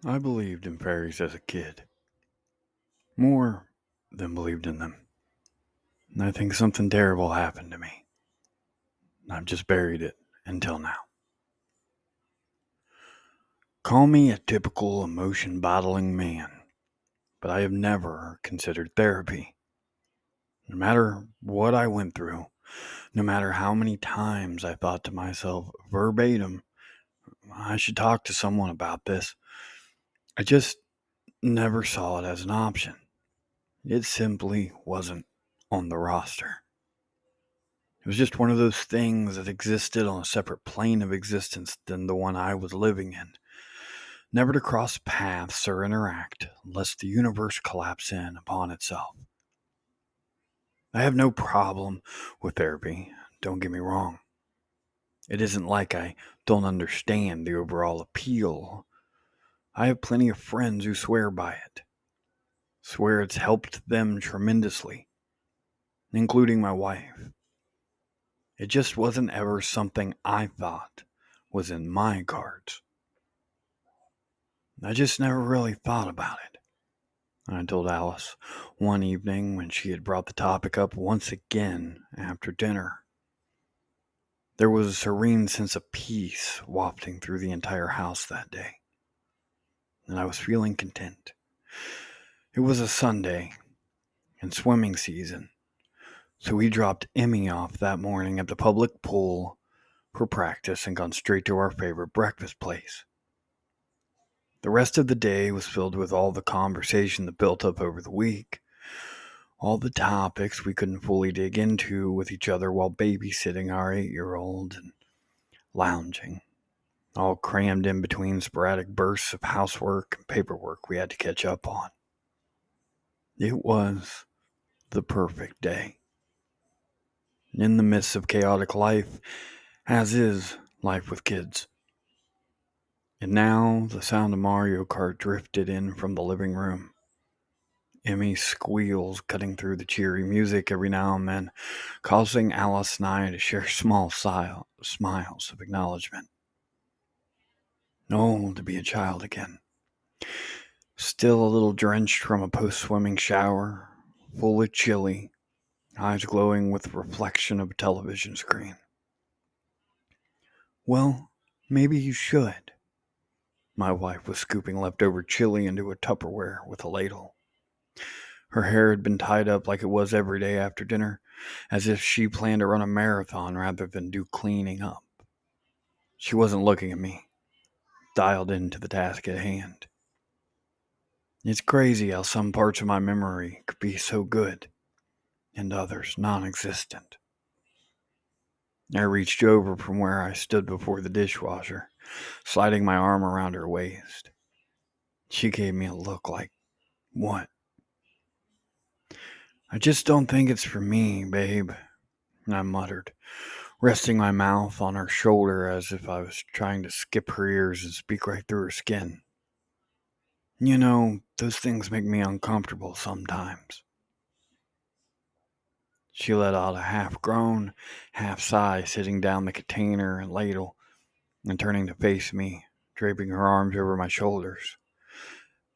I believed in fairies as a kid, more than believed in them. And I think something terrible happened to me. I've just buried it until now. Call me a typical emotion bottling man, but I have never considered therapy. No matter what I went through, no matter how many times I thought to myself verbatim, I should talk to someone about this, I just never saw it as an option. It simply wasn't on the roster. It was just one of those things that existed on a separate plane of existence than the one I was living in, never to cross paths or interact, lest the universe collapse in upon itself. I have no problem with therapy, don't get me wrong. It isn't like I don't understand the overall appeal. I have plenty of friends who swear by it, swear it's helped them tremendously, including my wife. It just wasn't ever something I thought was in my cards. I just never really thought about it. I told Alice one evening when she had brought the topic up once again after dinner. There was a serene sense of peace wafting through the entire house that day, and I was feeling content. It was a Sunday and swimming season, so we dropped Emmy off that morning at the public pool for practice and gone straight to our favorite breakfast place. The rest of the day was filled with all the conversation that built up over the week, all the topics we couldn't fully dig into with each other while babysitting our 8-year-old and lounging, all crammed in between sporadic bursts of housework and paperwork we had to catch up on. It was the perfect day. In the midst of chaotic life, as is life with kids. And now the sound of Mario Kart drifted in from the living room. Emmy's squeals cutting through the cheery music every now and then, causing Alice and I to share small smiles of acknowledgement. Oh, to be a child again. Still a little drenched from a post-swimming shower, fully chilly, eyes glowing with the reflection of a television screen. Well, maybe you should. My wife was scooping leftover chili into a Tupperware with a ladle. Her hair had been tied up like it was every day after dinner, as if she planned to run a marathon rather than do cleaning up. She wasn't looking at me, dialed into the task at hand. It's crazy how some parts of my memory could be so good and others non-existent. I reached over from where I stood before the dishwasher, sliding my arm around her waist. She gave me a look like, "What?" "I just don't think it's for me, babe," I muttered, resting my mouth on her shoulder as if I was trying to skip her ears and speak right through her skin. You know, those things make me uncomfortable sometimes. She let out a half-groan, half-sigh, sitting down the container and ladle and turning to face me, draping her arms over my shoulders.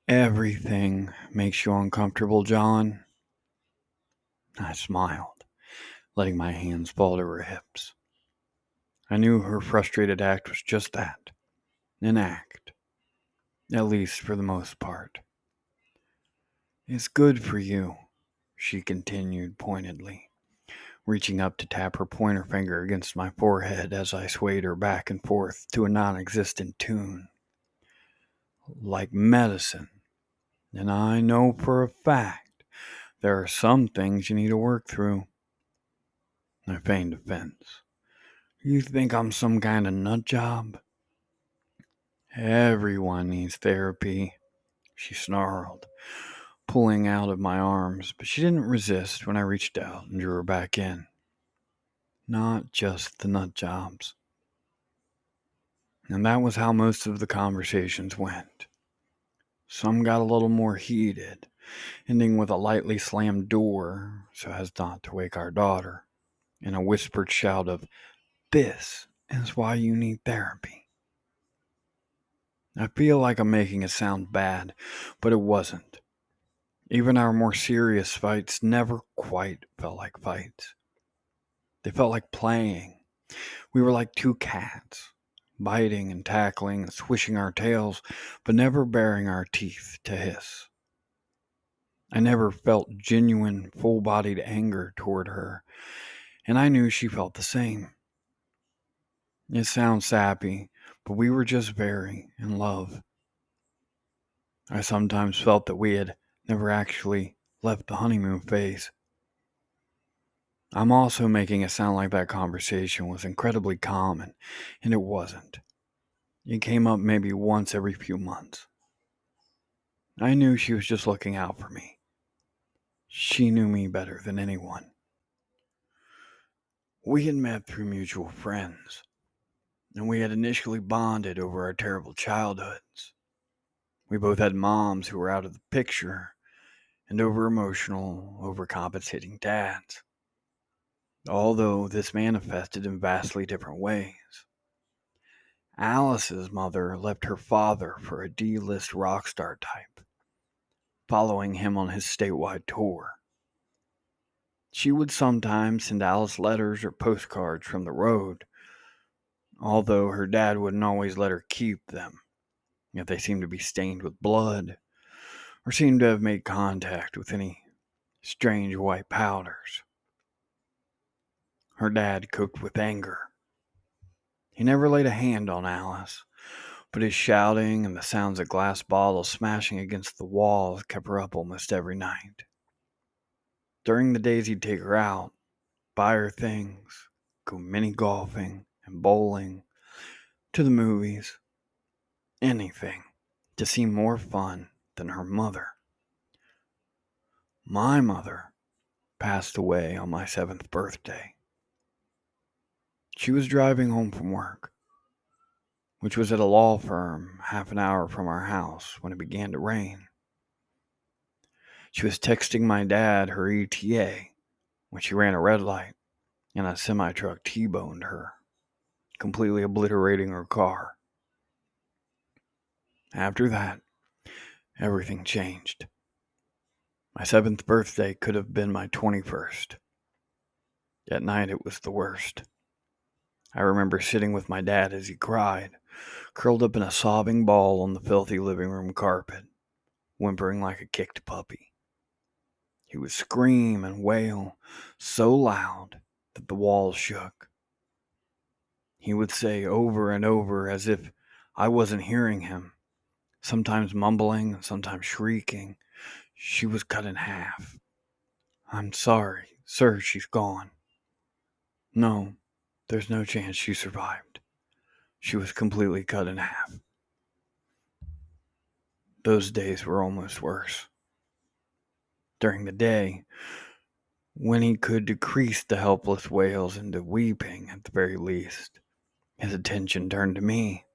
"Everything makes you uncomfortable, John." I smiled, letting my hands fall to her hips. I knew her frustrated act was just that, an act, at least for the most part. "It's good for you," she continued pointedly, reaching up to tap her pointer finger against my forehead as I swayed her back and forth to a non-existent tune. "Like medicine. And I know for a fact there are some things you need to work through." I feigned offense. "You think I'm some kind of nut job?" "Everyone needs therapy," she snarled, pulling out of my arms, but she didn't resist when I reached out and drew her back in. "Not just the nut jobs." And that was how most of the conversations went. Some got a little more heated, ending with a lightly slammed door so as not to wake our daughter, and a whispered shout of, "This is why you need therapy." I feel like I'm making it sound bad, but it wasn't. Even our more serious fights never quite felt like fights. They felt like playing. We were like two cats, biting and tackling and swishing our tails, but never baring our teeth to hiss. I never felt genuine, full-bodied anger toward her, and I knew she felt the same. It sounds sappy, but we were just very in love. I sometimes felt that we had never actually left the honeymoon phase. I'm also making it sound like that conversation was incredibly common, and it wasn't. It came up maybe once every few months. I knew she was just looking out for me. She knew me better than anyone. We had met through mutual friends, and we had initially bonded over our terrible childhoods. We both had moms who were out of the picture, and over-emotional, overcompensating dads. Although this manifested in vastly different ways. Alice's mother left her father for a D-list rock star type, following him on his statewide tour. She would sometimes send Alice letters or postcards from the road, although her dad wouldn't always let her keep them if they seemed to be stained with blood or seemed to have made contact with any strange white powders. Her dad cooked with anger. He never laid a hand on Alice, but his shouting and the sounds of glass bottles smashing against the walls kept her up almost every night. During the days he'd take her out, buy her things, go mini golfing and bowling, to the movies, anything to seem more fun than her mother. My mother passed away on my 7th birthday. She was driving home from work, which was at a law firm half an hour from our house when it began to rain. She was texting my dad her ETA when she ran a red light and a semi-truck T-boned her, completely obliterating her car. After that, everything changed. My 7th birthday could have been my 21st. At night, it was the worst. I remember sitting with my dad as he cried, curled up in a sobbing ball on the filthy living room carpet, whimpering like a kicked puppy. He would scream and wail so loud that the walls shook. He would say over and over as if I wasn't hearing him, sometimes mumbling, sometimes shrieking, "She was cut in half. I'm sorry, sir, she's gone. No, there's no chance she survived. She was completely cut in half." Those days were almost worse. During the day, when he could decrease the helpless wails into weeping at the very least, his attention turned to me.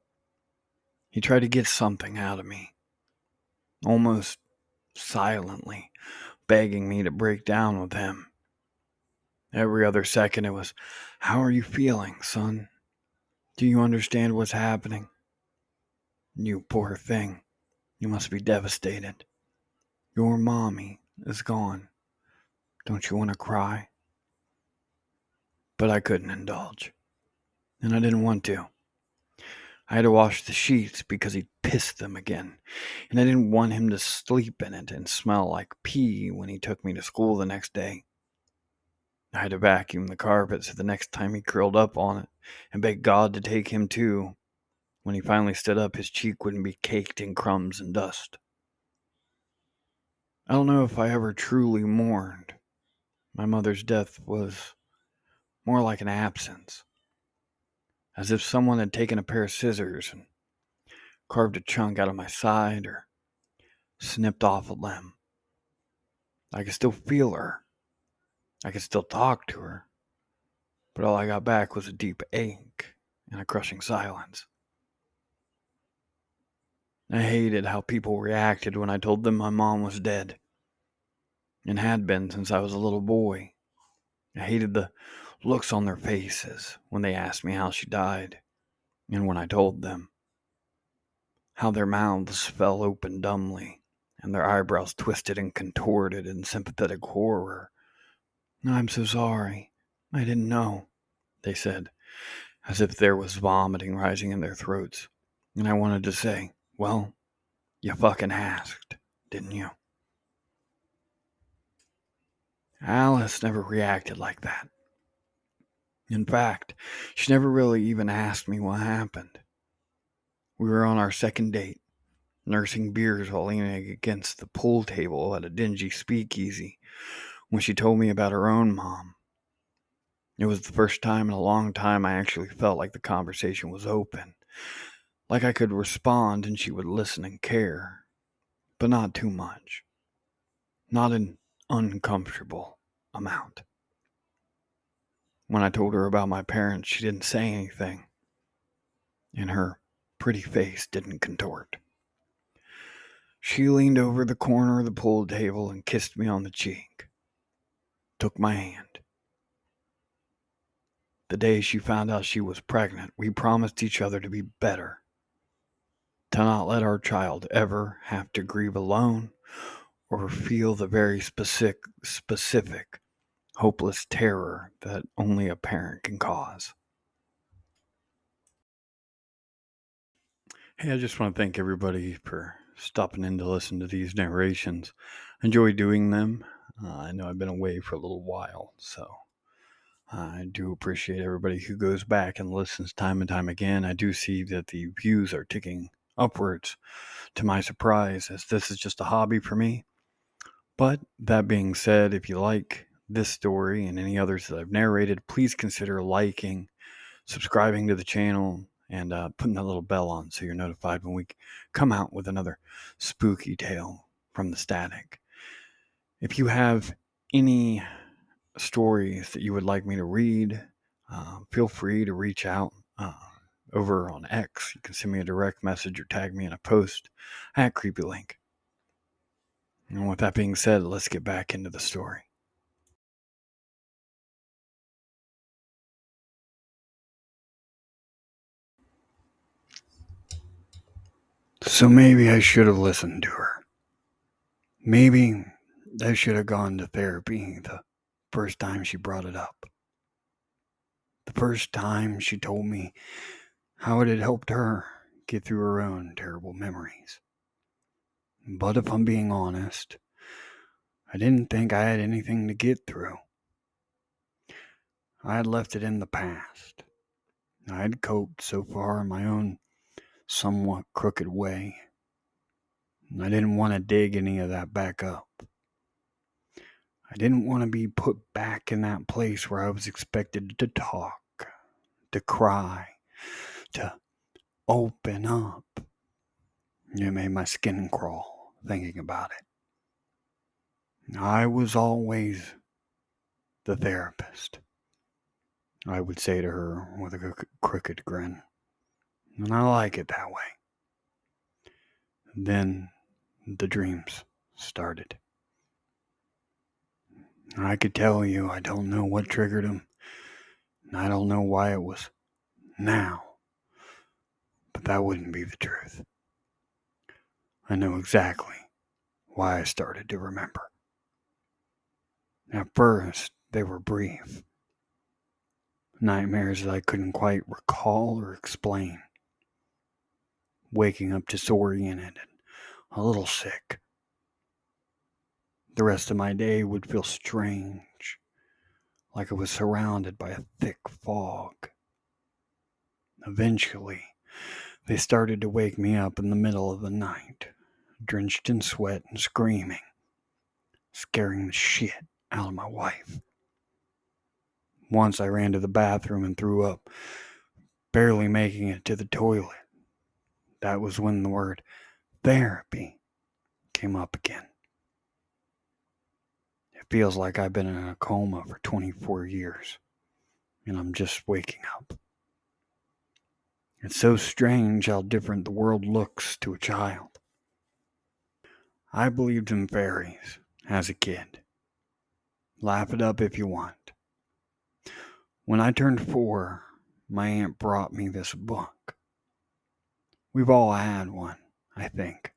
He tried to get something out of me, almost silently, begging me to break down with him. Every other second it was, "How are you feeling, son? Do you understand what's happening? You poor thing, you must be devastated. Your mommy is gone. Don't you want to cry?" But I couldn't indulge, and I didn't want to. I had to wash the sheets because he'd pissed them again, and I didn't want him to sleep in it and smell like pee when he took me to school the next day. I had to vacuum the carpet so the next time he curled up on it and beg God to take him too. When he finally stood up, his cheek wouldn't be caked in crumbs and dust. I don't know if I ever truly mourned. My mother's death was more like an absence, as if someone had taken a pair of scissors and carved a chunk out of my side or snipped off a limb. I could still feel her. I could still talk to her. But all I got back was a deep ache and a crushing silence. I hated how people reacted when I told them my mom was dead, and had been since I was a little boy. I hated the looks on their faces when they asked me how she died, and when I told them. how their mouths fell open dumbly, and their eyebrows twisted and contorted in sympathetic horror. "I'm so sorry. I didn't know," they said, as if there was vomiting rising in their throats. And I wanted to say, "Well, you fucking asked, didn't you?" Alice never reacted like that. In fact, she never really even asked me what happened. We were on our second date, nursing beers while leaning against the pool table at a dingy speakeasy, when she told me about her own mom. It was the first time in a long time I actually felt like the conversation was open, like I could respond and she would listen and care, but not too much. Not an uncomfortable amount. When I told her about my parents, she didn't say anything, and her pretty face didn't contort. She leaned over the corner of the pool table and kissed me on the cheek, took my hand. The day she found out she was pregnant, we promised each other to be better, to not let our child ever have to grieve alone or feel the very specific, hopeless terror that only a parent can cause. Hey, I just want to thank everybody for stopping in to listen to these narrations. I enjoy doing them. I know I've been away for a little while, so I do appreciate everybody who goes back and listens time and time again. I do see that the views are ticking upwards, to my surprise, as this is just a hobby for me. But that being said, if you like this story and any others that I've narrated, please consider liking, subscribing to the channel, and putting that little bell on so you're notified when we come out with another spooky tale from the static. If you have any stories that you would like me to read, feel free to reach out over on X. You can send me a direct message or tag me in a post at CreepyLink. And with that being said, let's get back into the story. So maybe I should have listened to her. Maybe I should have gone to therapy the first time she brought it up. The first time she told me how it had helped her get through her own terrible memories. But if I'm being honest, I didn't think I had anything to get through. I had left it in the past. I had coped so far in my own somewhat crooked way. I didn't want to dig any of that back up. I didn't want to be put back in that place where I was expected to talk, to cry, to open up. It made my skin crawl thinking about it. I was always the therapist, I would say to her with a crooked grin. And I like it that way. Then the dreams started. I could tell you I don't know what triggered them, and I don't know why it was now, but that wouldn't be the truth. I know exactly why I started to remember. At first, they were brief. Nightmares that I couldn't quite recall or explain. Waking up disoriented and a little sick. The rest of my day would feel strange, like I was surrounded by a thick fog. Eventually, they started to wake me up in the middle of the night, drenched in sweat and screaming, scaring the shit out of my wife. Once I ran to the bathroom and threw up, barely making it to the toilet. That was when the word therapy came up again. It feels like I've been in a coma for 24 years, and I'm just waking up. It's so strange how different the world looks to a child. I believed in fairies as a kid. Laugh it up if you want. When I turned 4, my aunt brought me this book. We've all had one, I think.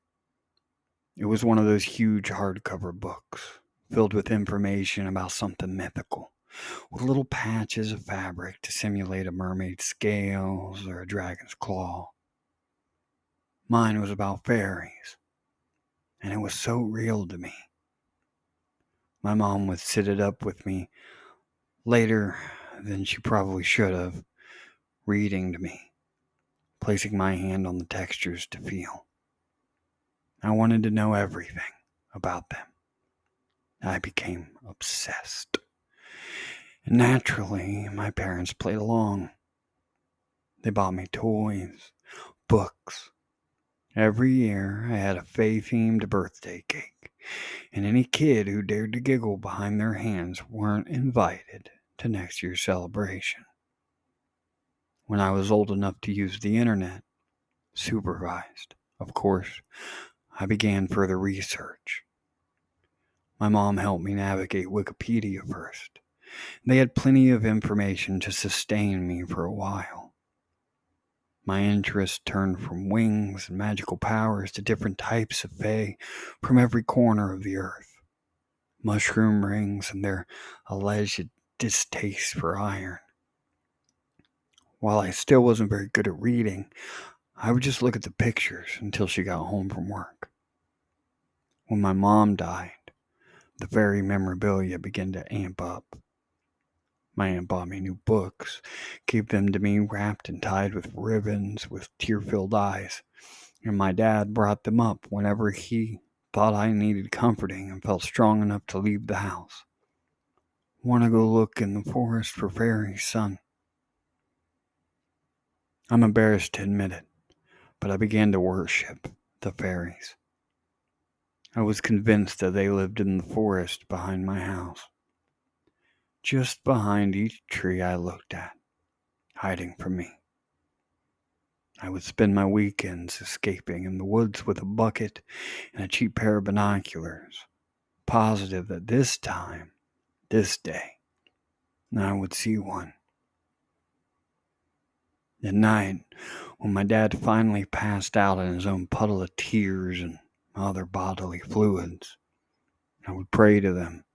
It was one of those huge hardcover books filled with information about something mythical, with little patches of fabric to simulate a mermaid's scales or a dragon's claw. Mine was about fairies, and it was so real to me. My mom would sit it up with me later than she probably should have, reading to me, placing my hand on the textures to feel. I wanted to know everything about them. I became obsessed. And naturally, my parents played along. They bought me toys, books. Every year, I had a Fae-themed birthday cake, and any kid who dared to giggle behind their hands weren't invited to next year's celebration. When I was old enough to use the internet, supervised, of course, I began further research. My mom helped me navigate Wikipedia first. They had plenty of information to sustain me for a while. My interest turned from wings and magical powers to different types of fae from every corner of the earth. Mushroom rings and their alleged distaste for iron. While I still wasn't very good at reading, I would just look at the pictures until she got home from work. When my mom died, the fairy memorabilia began to amp up. My aunt bought me new books, gave them to me wrapped and tied with ribbons with tear-filled eyes, and my dad brought them up whenever he thought I needed comforting and felt strong enough to leave the house. Want to go look in the forest for fairies, son? I'm embarrassed to admit it, but I began to worship the fairies. I was convinced that they lived in the forest behind my house, just behind each tree I looked at, hiding from me. I would spend my weekends escaping in the woods with a bucket and a cheap pair of binoculars, positive that this day, I would see one. At night, when my dad finally passed out in his own puddle of tears and other bodily fluids, I would pray to them.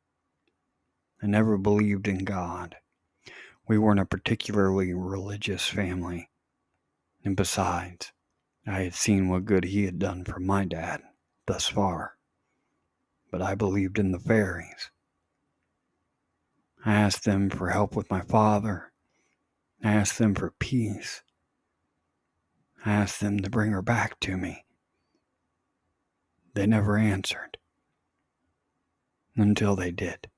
I never believed in God. We weren't a particularly religious family. And besides, I had seen what good he had done for my dad thus far. But I believed in the fairies. I asked them for help with my father. I asked them for peace. I asked them to bring her back to me. They never answered. Until they did.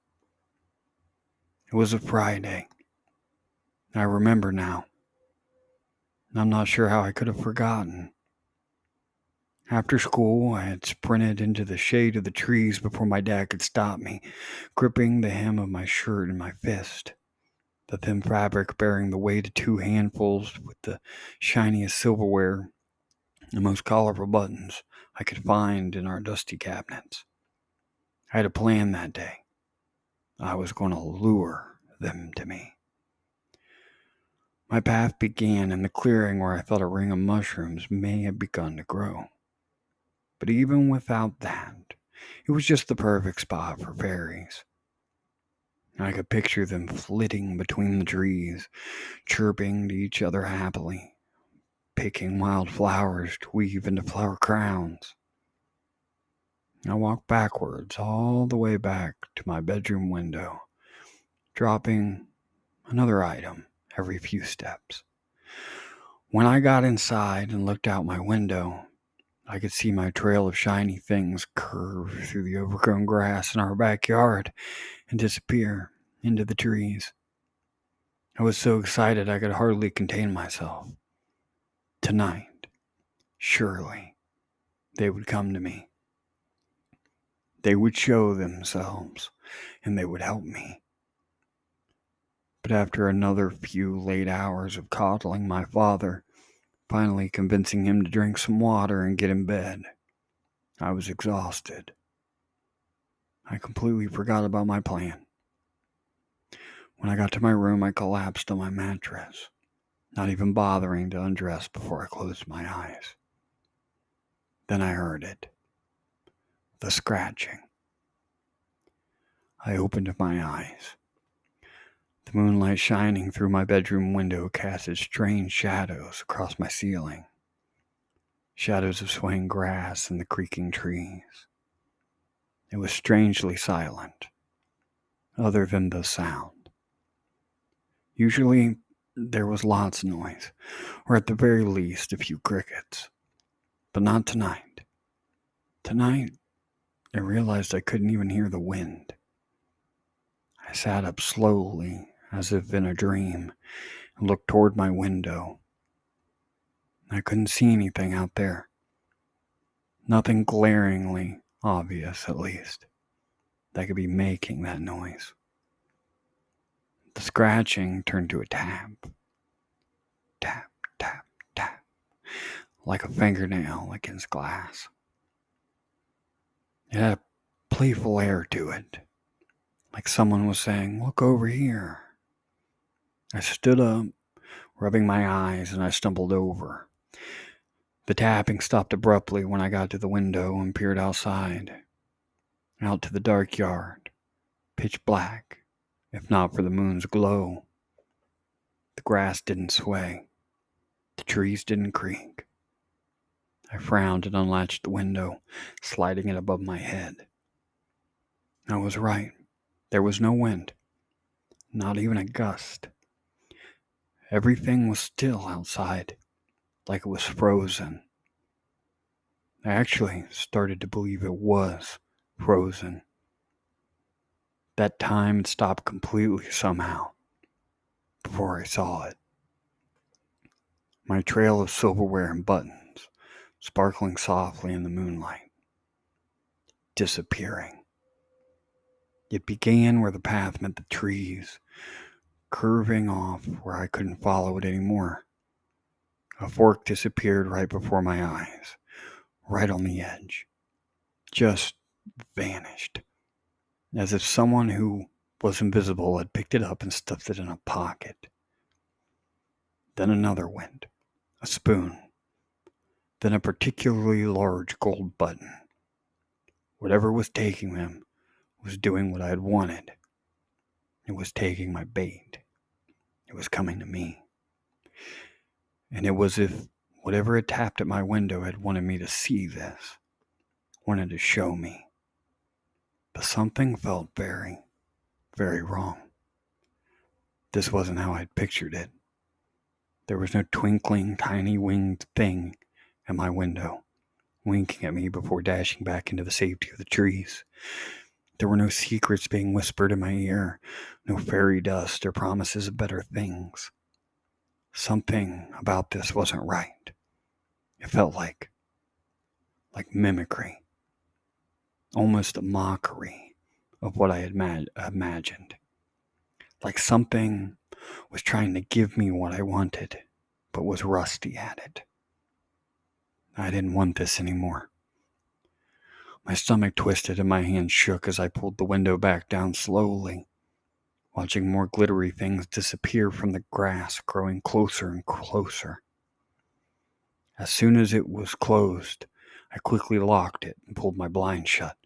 It was a Friday. I remember now. I'm not sure how I could have forgotten. After school, I had sprinted into the shade of the trees before my dad could stop me, gripping the hem of my shirt in my fist, the thin fabric bearing the weight of 2 handfuls with the shiniest silverware and most colorful buttons I could find in our dusty cabinets. I had a plan that day. I was going to lure them to me. My path began in the clearing where I thought a ring of mushrooms may have begun to grow. But even without that, it was just the perfect spot for fairies. I could picture them flitting between the trees, chirping to each other happily, picking wild flowers to weave into flower crowns. I walked backwards all the way back to my bedroom window, dropping another item every few steps. When I got inside and looked out my window, I could see my trail of shiny things curve through the overgrown grass in our backyard and disappear into the trees. I was so excited I could hardly contain myself. Tonight, surely, they would come to me. They would show themselves, and they would help me. But after another few late hours of coddling my father, finally convincing him to drink some water and get in bed, I was exhausted. I completely forgot about my plan. When I got to my room, I collapsed on my mattress, not even bothering to undress before I closed my eyes. Then I heard it. The scratching. I opened my eyes. The moonlight shining through my bedroom window casted strange shadows across my ceiling. Shadows of swaying grass and the creaking trees. It was strangely silent, other than the sound. Usually, there was lots of noise, or at the very least, a few crickets. But not tonight. Tonight, I realized I couldn't even hear the wind. I sat up slowly, as if in a dream, and looked toward my window. I couldn't see anything out there. Nothing glaringly obvious, at least, that could be making that noise. The scratching turned to a tap. Tap, tap, tap, like a fingernail against glass. It had a playful air to it, like someone was saying, "Look over here." I stood up, rubbing my eyes, and I stumbled over. The tapping stopped abruptly when I got to the window and peered outside, out to the dark yard, pitch black, if not for the moon's glow. The grass didn't sway. The trees didn't creak. I frowned and unlatched the window, sliding it above my head. I was right. There was no wind, not even a gust. Everything was still outside, like it was frozen. I actually started to believe it was frozen. That time had stopped completely somehow, before I saw it. My trail of silverware and buttons, sparkling softly in the moonlight, disappearing. It began where the path met the trees, curving off where I couldn't follow it anymore. A fork disappeared right before my eyes, right on the edge. Just vanished, as if someone who was invisible had picked it up and stuffed it in a pocket. Then another wind, a spoon, then a particularly large gold button. Whatever was taking them was doing what I had wanted. It was taking my bait. It was coming to me. And it was as if whatever had tapped at my window had wanted me to see this, wanted to show me. But something felt very, very wrong. This wasn't how I'd pictured it. There was no twinkling, tiny winged thing at my window, winking at me before dashing back into the safety of the trees. There were no secrets being whispered in my ear, no fairy dust or promises of better things. Something about this wasn't right. It felt like mimicry, almost a mockery of what I had imagined. Like something was trying to give me what I wanted, but was rusty at it. I didn't want this anymore. My stomach twisted and my hands shook as I pulled the window back down slowly, watching more glittery things disappear from the grass, growing closer and closer. As soon as it was closed, I quickly locked it and pulled my blind shut,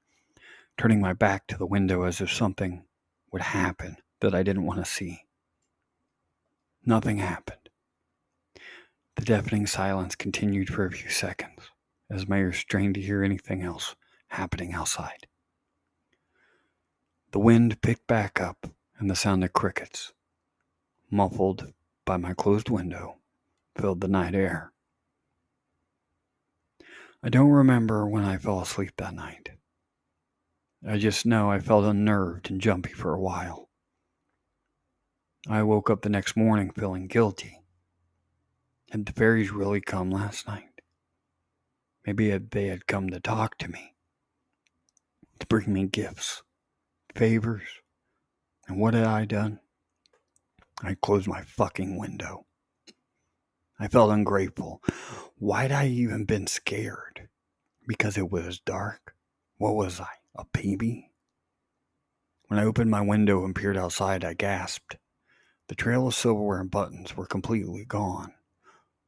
turning my back to the window as if something would happen that I didn't want to see. Nothing happened. The deafening silence continued for a few seconds as my ears strained to hear anything else happening outside. The wind picked back up and the sound of crickets, muffled by my closed window, filled the night air. I don't remember when I fell asleep that night. I just know I felt unnerved and jumpy for a while. I woke up the next morning feeling guilty. Had the fairies really come last night? Maybe they had come to talk to me, to bring me gifts, favors, and what had I done? I closed my fucking window. I felt ungrateful. Why'd I even been scared? Because it was dark? What was I, a baby? When I opened my window and peered outside, I gasped. The trail of silverware and buttons were completely gone,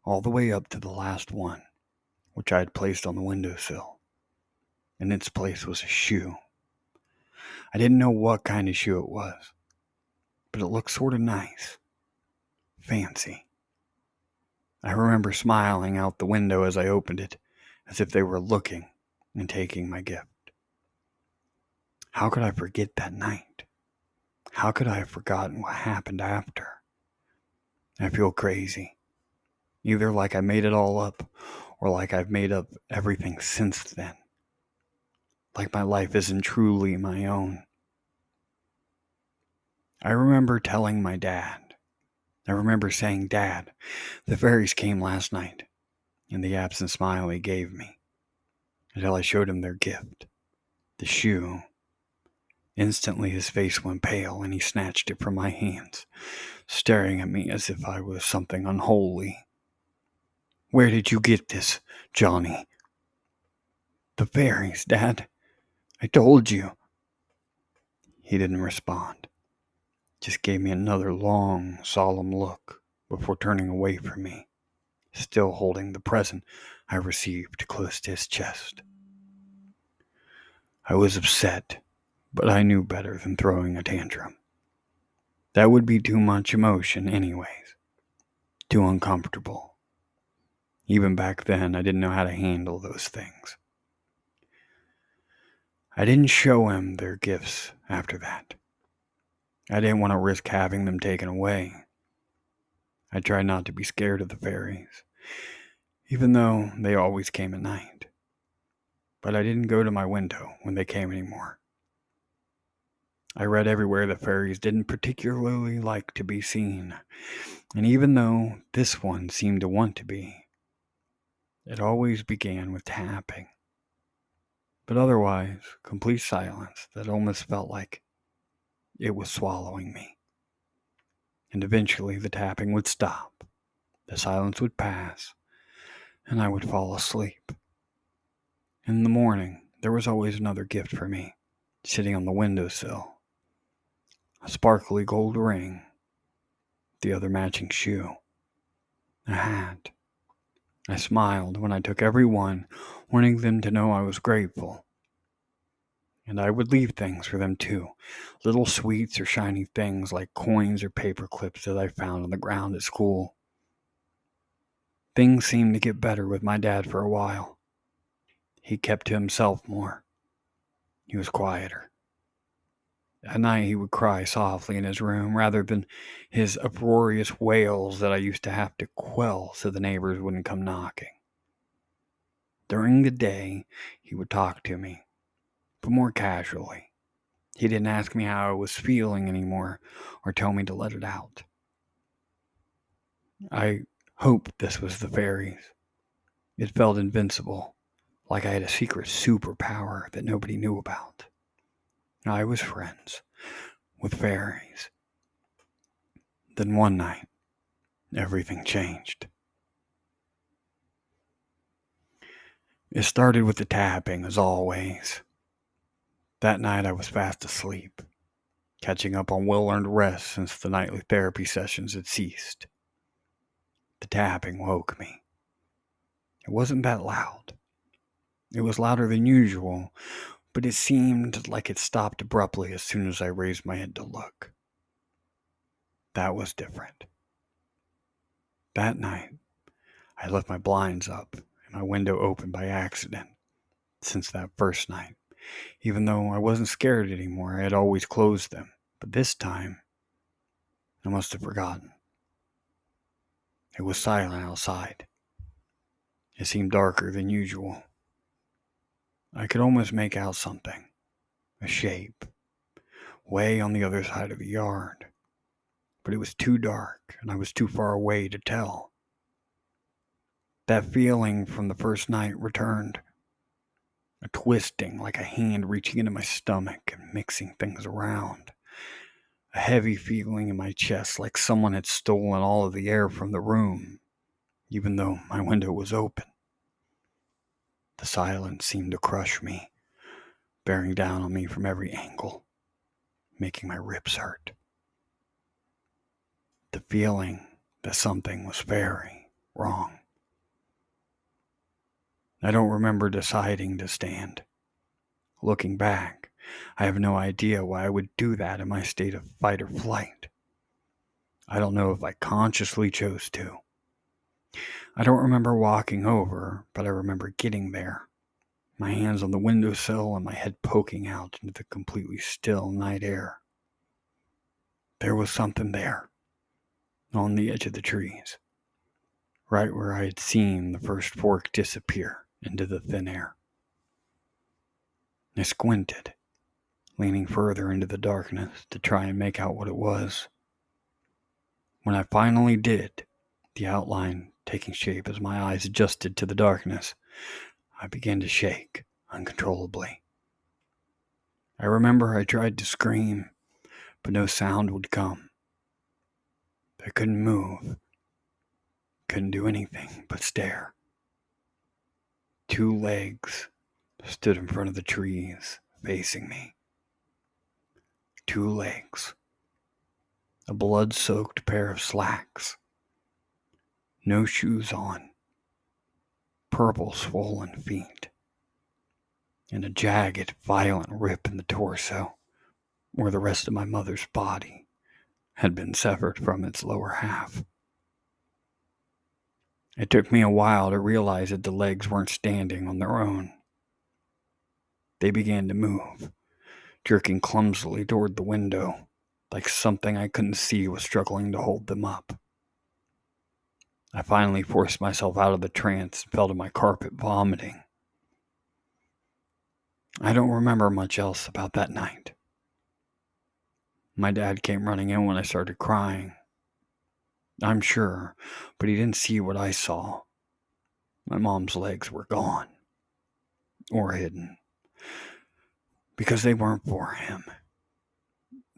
all the way up to the last one, which I had placed on the windowsill. In its place was a shoe. I didn't know what kind of shoe it was, but it looked sort of nice. Fancy. I remember smiling out the window as I opened it, as if they were looking and taking my gift. How could I forget that night? How could I have forgotten what happened after? I feel crazy. Either like I made it all up, or like I've made up everything since then. Like my life isn't truly my own. I remember telling my dad. I remember saying, "Dad, the fairies came last night," and the absent smile he gave me, until I showed him their gift, the shoe. Instantly his face went pale and he snatched it from my hands, staring at me as if I was something unholy. "Where did you get this, Johnny?" "The fairies, Dad. I told you." He didn't respond, just gave me another long, solemn look before turning away from me, still holding the present I received close to his chest. I was upset, but I knew better than throwing a tantrum. That would be too much emotion anyways, too uncomfortable. Even back then, I didn't know how to handle those things. I didn't show him their gifts after that. I didn't want to risk having them taken away. I tried not to be scared of the fairies, even though they always came at night. But I didn't go to my window when they came anymore. I read everywhere that fairies didn't particularly like to be seen, and even though this one seemed to want to be, it always began with tapping. But otherwise, complete silence that almost felt like it was swallowing me. And eventually the tapping would stop, the silence would pass, and I would fall asleep. In the morning, there was always another gift for me, sitting on the windowsill. A sparkly gold ring, the other matching shoe, a hat. I smiled when I took every one, wanting them to know I was grateful. And I would leave things for them too, little sweets or shiny things like coins or paper clips that I found on the ground at school. Things seemed to get better with my dad for a while. He kept to himself more. He was quieter. At night he would cry softly in his room rather than his uproarious wails that I used to have to quell so the neighbors wouldn't come knocking. During the day, he would talk to me, but more casually. He didn't ask me how I was feeling anymore or tell me to let it out. I hoped this was the fairies. It felt invincible, like I had a secret superpower that nobody knew about. I was friends with fairies. Then one night, everything changed. It started with the tapping, as always. That night I was fast asleep, catching up on well-earned rest since the nightly therapy sessions had ceased. The tapping woke me. It wasn't that loud. It was louder than usual, but it seemed like it stopped abruptly as soon as I raised my head to look. That was different. That night, I left my blinds up and my window open by accident. Since that first night, even though I wasn't scared anymore, I had always closed them. But this time, I must have forgotten. It was silent outside. It seemed darker than usual. I could almost make out something, a shape, way on the other side of the yard. But it was too dark, and I was too far away to tell. That feeling from the first night returned. A twisting, like a hand reaching into my stomach and mixing things around. A heavy feeling in my chest, like someone had stolen all of the air from the room, even though my window was open. The silence seemed to crush me, bearing down on me from every angle, making my ribs hurt. The feeling that something was very wrong. I don't remember deciding to stand. Looking back, I have no idea why I would do that in my state of fight or flight. I don't know if I consciously chose to. I don't remember walking over, but I remember getting there, my hands on the windowsill and my head poking out into the completely still night air. There was something there, on the edge of the trees, right where I had seen the first fork disappear into the thin air. I squinted, leaning further into the darkness to try and make out what it was. When I finally did, the outline taking shape as my eyes adjusted to the darkness, I began to shake uncontrollably. I remember I tried to scream, but no sound would come. I couldn't move, couldn't do anything but stare. 2 legs stood in front of the trees, facing me. 2 legs. A blood-soaked pair of slacks. No shoes on. Purple swollen feet. And a jagged, violent rip in the torso, where the rest of my mother's body had been severed from its lower half. It took me a while to realize that the legs weren't standing on their own. They began to move, jerking clumsily toward the window, like something I couldn't see was struggling to hold them up. I finally forced myself out of the trance and fell to my carpet, vomiting. I don't remember much else about that night. My dad came running in when I started crying. I'm sure, but he didn't see what I saw. My mom's legs were gone. Or hidden. Because they weren't for him.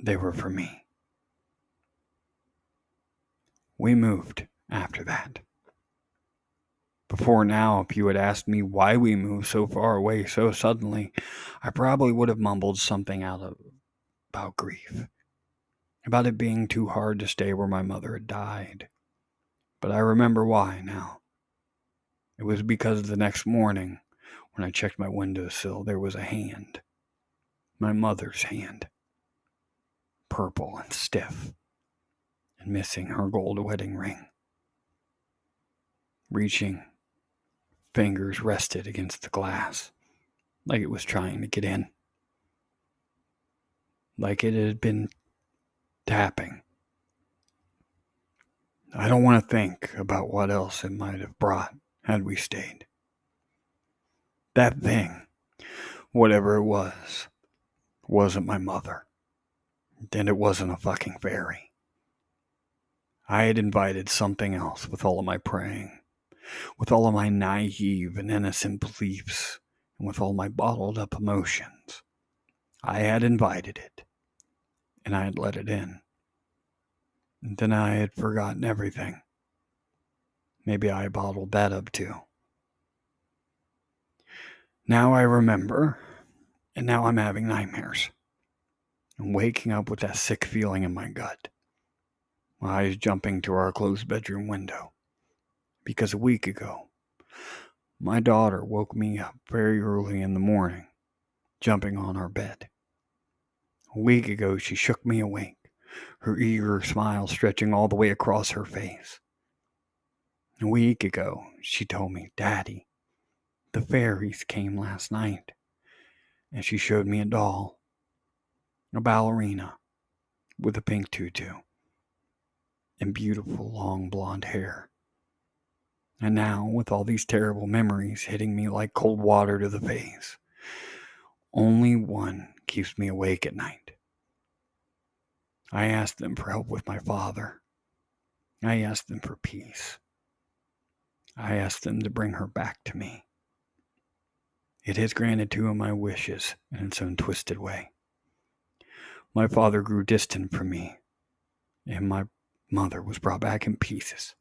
They were for me. We moved after that. Before now, if you had asked me why we moved so far away so suddenly, I probably would have mumbled something about grief. About it being too hard to stay where my mother had died. But I remember why now. It was because the next morning, when I checked my windowsill, there was a hand. My mother's hand. Purple and stiff. And missing her gold wedding ring. Reaching, fingers rested against the glass, like it was trying to get in. Like it had been tapping. I don't want to think about what else it might have brought had we stayed. That thing, whatever it was, wasn't my mother. And it wasn't a fucking fairy. I had invited something else with all of my praying, with all of my naive and innocent beliefs, and with all my bottled up emotions. I had invited it, and I had let it in. And then I had forgotten everything. Maybe I bottled that up too. Now I remember, and now I'm having nightmares. I'm waking up with that sick feeling in my gut. My eyes jumping to our closed bedroom window. Because a week ago, my daughter woke me up very early in the morning, jumping on our bed. A week ago, she shook me awake, her eager smile stretching all the way across her face. A week ago, she told me, "Daddy, the fairies came last night." And she showed me a doll, a ballerina, with a pink tutu, and beautiful long blonde hair. And now, with all these terrible memories hitting me like cold water to the face, only one keeps me awake at night. I asked them for help with my father. I asked them for peace. I asked them to bring her back to me. It has granted 2 of my wishes in its own twisted way. My father grew distant from me, and my mother was brought back in pieces.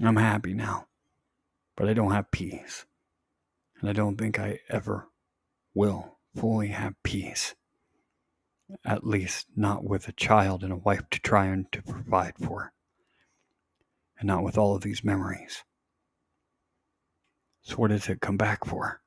I'm happy now, but I don't have peace, and I don't think I ever will fully have peace. At least not with a child and a wife to try and to provide for, and not with all of these memories. So what does it come back for?